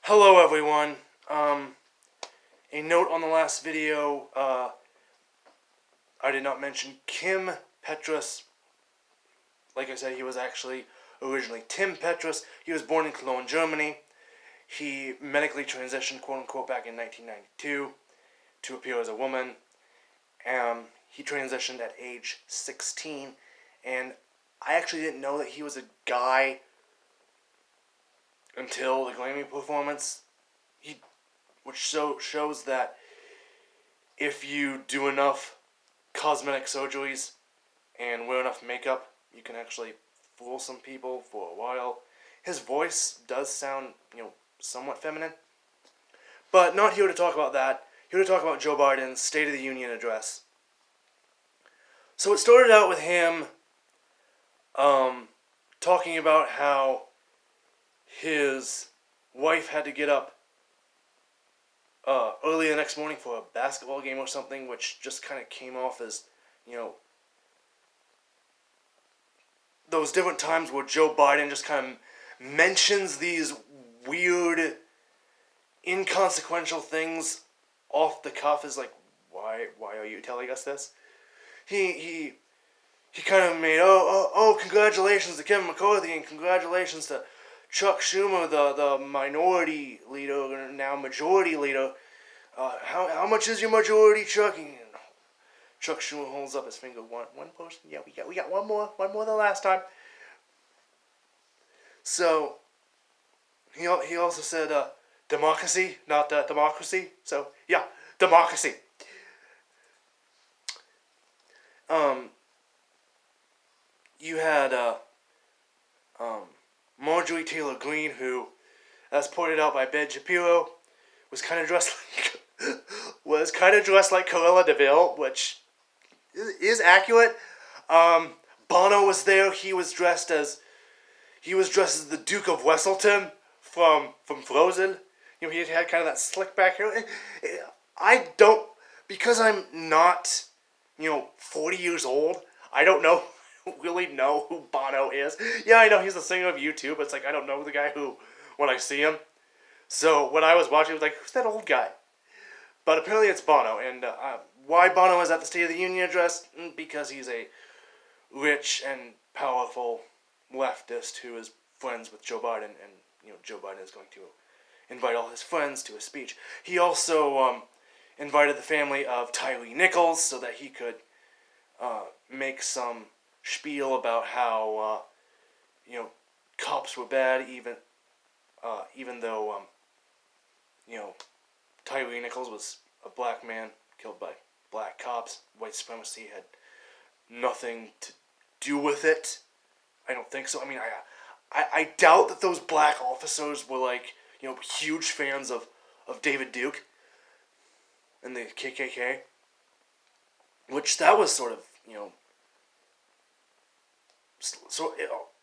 Hello everyone. A note on the last video, I did not mention Kim Petrus. Like I said, he was actually originally Tim Petrus. He was born in Cologne, Germany. He medically transitioned, quote unquote, back in 1992 to appear as a woman. He transitioned at age 16, and I actually didn't know that he was a guy until the Grammy performance. Which shows that if you do enough cosmetic surgeries and wear enough makeup, you can actually fool some people for a while. His voice does sound, somewhat feminine. But not here to talk about that. Here to talk about Joe Biden's State of the Union address. So it started out with him talking about how his wife had to get up early the next morning for a basketball game or something, which just kind of came off as, those different times where Joe Biden just kind of mentions these weird, inconsequential things off the cuff. Is like, why are you telling us this? He kind of made, congratulations to Kevin McCarthy and congratulations to Chuck Schumer, the minority leader, now majority leader. How much is your majority, Chuck? And Chuck Schumer holds up his finger. One person. Yeah, we got one more than last time. So he also said democracy, not democracy. So yeah, democracy. You had Marjorie Taylor Greene, who, as pointed out by Ben Shapiro, was kind of dressed like Cruella de Vil, which is accurate. Bono was there. He was dressed as the Duke of Wesselton from Frozen. He had kind of that slick back hair. Because I'm not 40 years old. I don't really know who Bono is. Yeah, I know he's the singer of U2, but it's like I don't know the guy when I see him. So when I was watching, I was like, who's that old guy? But apparently it's Bono. And why Bono is at the State of the Union address? Because he's a rich and powerful leftist who is friends with Joe Biden. And, Joe Biden is going to invite all his friends to a speech. He also invited the family of Tyree Nichols so that he could make some spiel about how, cops were bad, even though, Tyree Nichols was a black man killed by black cops. White supremacy had nothing to do with it. I don't think so. I mean, I doubt that those black officers were like, huge fans of David Duke and the KKK. Which that was sort of,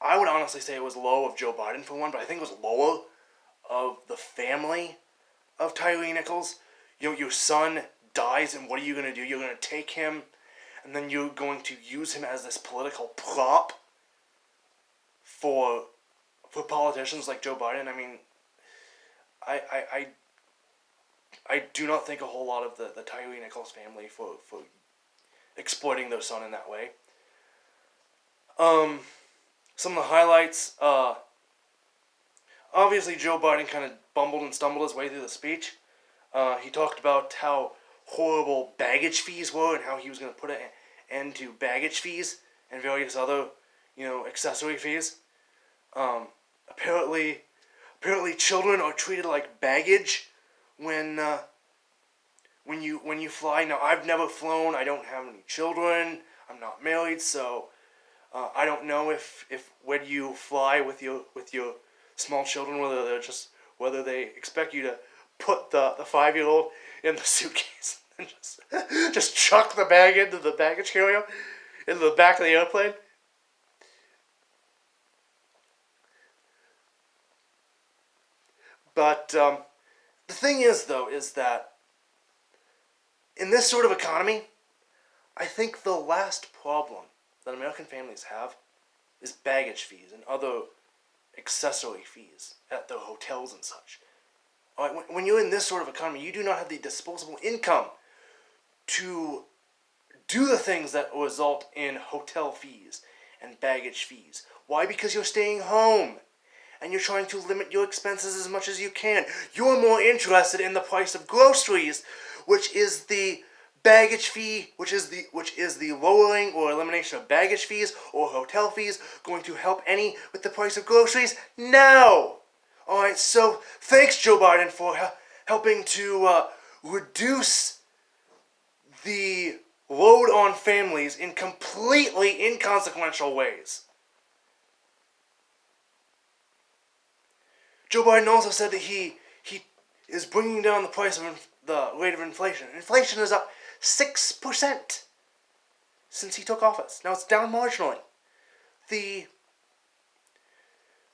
I would honestly say it was low of Joe Biden for one, but I think it was lower of the family of Tyree Nichols. Your son dies, and what are you going to do? You're going to take him, and then you're going to use him as this political prop for politicians like Joe Biden. I mean, I do not think a whole lot of the Tyree Nichols family for exploiting their son in that way. Some of the highlights, obviously Joe Biden kind of bumbled and stumbled his way through the speech. He talked about how horrible baggage fees were and how he was going to put an end to baggage fees and various other, accessory fees. Apparently children are treated like baggage when you fly. Now, I've never flown. I don't have any children. I'm not married, so I don't know if when you fly with your small children, whether they expect you to put the 5-year-old in the suitcase and just chuck the bag into the baggage carrier into the back of the airplane. But the thing is, though, is that in this sort of economy, I think the last problem that American families have is baggage fees and other accessory fees at their hotels and such. When you're in this sort of economy, you do not have the disposable income to do the things that result in hotel fees and baggage fees. Why? Because you're staying home and you're trying to limit your expenses as much as you can. You're more interested in the price of groceries, which is the baggage fee, which is the lowering or elimination of baggage fees or hotel fees going to help any with the price of groceries? No. All right. So thanks, Joe Biden, for helping to reduce the load on families in completely inconsequential ways. Joe Biden also said that he is bringing down the price of the rate of inflation. Inflation is up 6% since he took office. Now it's down marginally. The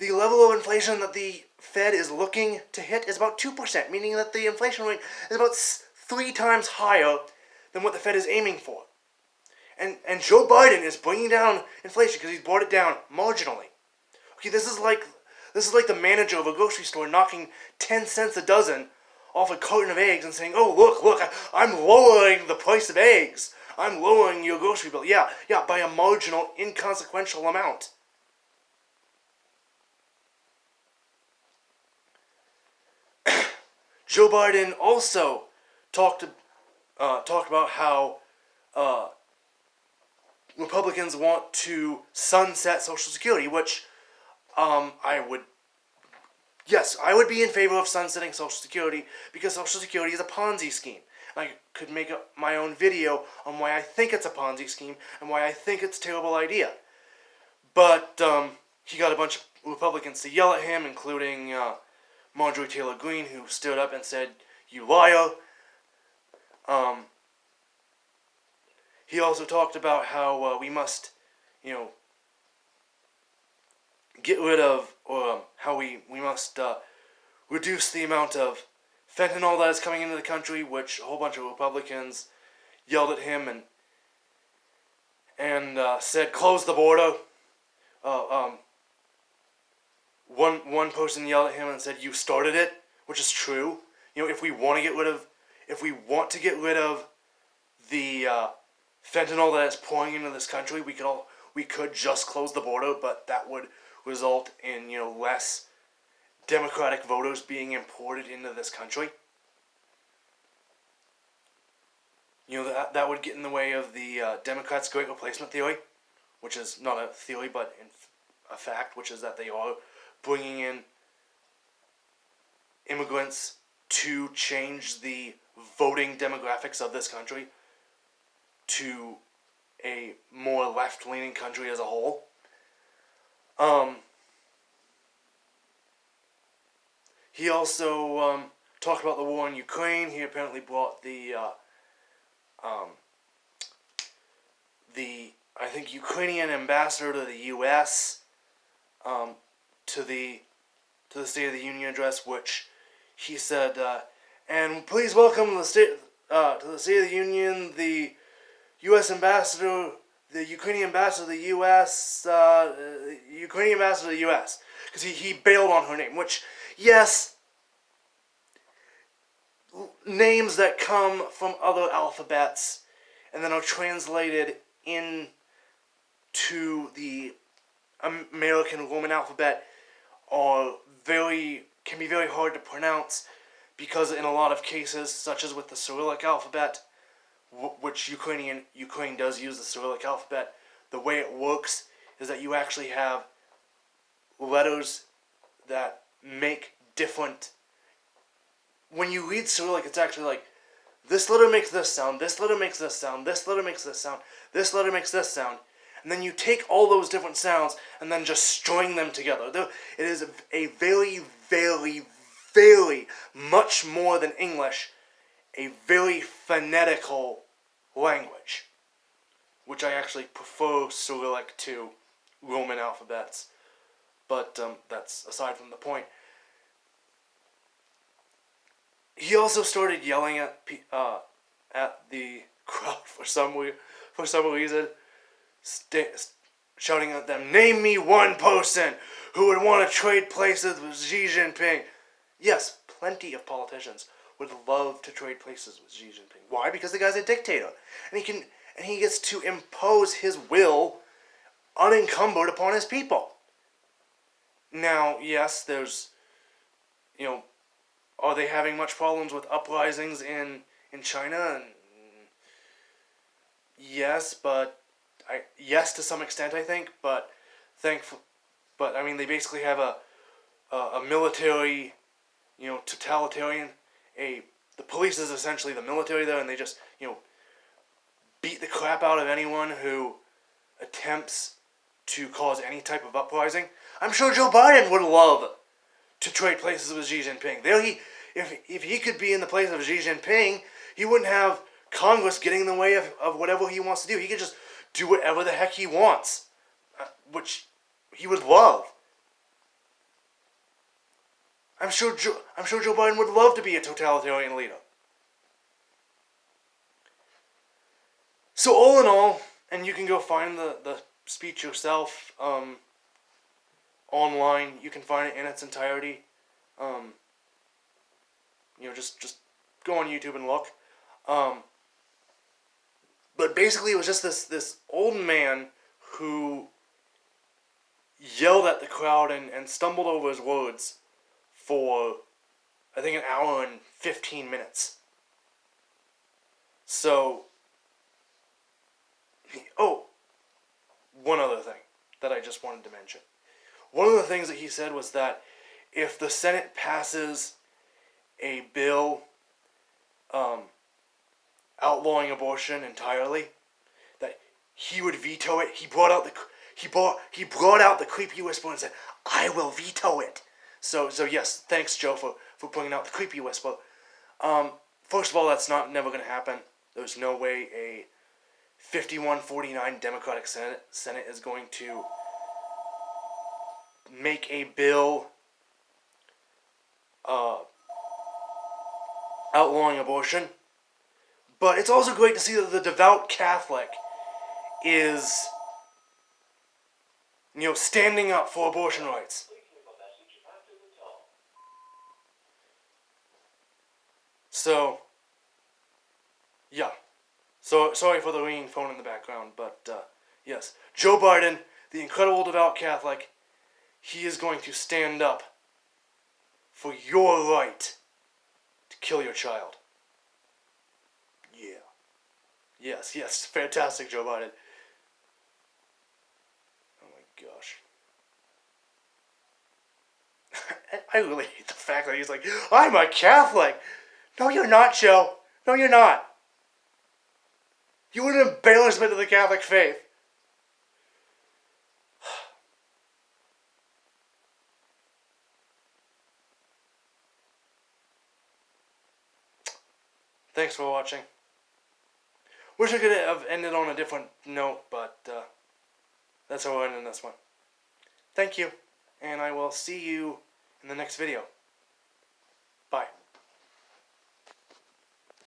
level of inflation that the Fed is looking to hit is about 2%, meaning that the inflation rate is about 3 times higher than what the Fed is aiming for. And Joe Biden is bringing down inflation because he's brought it down marginally. Okay, this is like the manager of a grocery store knocking 10 cents a dozen off a carton of eggs and saying, "Oh, look, I'm lowering the price of eggs. I'm lowering your grocery bill." Yeah, by a marginal, inconsequential amount. Joe Biden also talked about how Republicans want to sunset Social Security, which I would be in favor of sunsetting Social Security because Social Security is a Ponzi scheme. I could make my own video on why I think it's a Ponzi scheme and why I think it's a terrible idea. But he got a bunch of Republicans to yell at him, including Marjorie Taylor Greene, who stood up and said, "You liar." He also talked about how we must, get rid of, or how we must reduce the amount of fentanyl that is coming into the country, which a whole bunch of Republicans yelled at him and said, "Close the border." One person yelled at him and said, "You started it," which is true. If we want to get rid of the fentanyl that is pouring into this country, we could just close the border, but that would result in less Democratic voters being imported into this country. That would get in the way of the Democrats' Great Replacement theory, which is not a theory but a fact, which is that they are bringing in immigrants to change the voting demographics of this country to a more left-leaning country as a whole. He also talked about the war in Ukraine. He apparently brought the I think Ukrainian ambassador to the U.S. To the State of the Union address, which he said, "And please welcome to the State of the Union the U.S. ambassador, the Ukrainian ambassador to the U.S. Ukrainian ambassador to the U.S." Because he bailed on her name, which, yes, names that come from other alphabets and then are translated into the American Roman alphabet can be very hard to pronounce, because in a lot of cases, such as with the Cyrillic alphabet, which Ukraine does use the Cyrillic alphabet, the way it works is that you actually have letters that make different. When you read Cyrillic, it's actually like, this letter makes this sound, this letter makes this sound, this letter makes this sound, this letter makes this sound. And then you take all those different sounds and then just string them together. It is a very, very, very, much more than English, a very phonetical language, which I actually prefer Cyrillic to Roman alphabets. But that's aside from the point. He also started yelling at the crowd for some reason, shouting at them, "Name me one person who would want to trade places with Xi Jinping." Yes, plenty of politicians would love to trade places with Xi Jinping. Why? Because the guy's a dictator, and he gets to impose his will unencumbered upon his people. Now, yes, there's, are they having much problems with uprisings in China? Yes, but yes to some extent, I think, but I mean, they basically have a military, totalitarian. The police is essentially the military there, and they just beat the crap out of anyone who attempts to cause any type of uprising. I'm sure Joe Biden would love to trade places with Xi Jinping. If he could be in the place of Xi Jinping, he wouldn't have Congress getting in the way of whatever he wants to do. He could just do whatever the heck he wants, which he would love. I'm sure Joe Biden would love to be a totalitarian leader. So all in all, and you can go find the speech yourself online. You can find it in its entirety. Just go on YouTube and look. But basically, it was just this old man who yelled at the crowd and stumbled over his words for, I think, an hour and 15 minutes. So, one other thing that I just wanted to mention. One of the things that he said was that if the Senate passes a bill outlawing abortion entirely, that he would veto it. He brought out the creepy whisper and said, "I will veto it." So yes, thanks Joe for bringing out the creepy whisper. First of all, that's never going to happen. There's no way a 51-49 Democratic Senate is going to make a bill outlawing abortion. But it's also great to see that the devout Catholic is, standing up for abortion rights. So, yeah. So, sorry for the ringing phone in the background, but, yes. Joe Biden, the incredible devout Catholic, he is going to stand up for your right to kill your child. Yeah. Yes, fantastic, Joe Biden. Oh my gosh. I really hate the fact that he's like, "I'm a Catholic." No, you're not, Joe. No, you're not. You are an embarrassment to the Catholic faith. Thanks for watching. Wish I could have ended on a different note, but that's how we're ending this one. Thank you, and I will see you in the next video.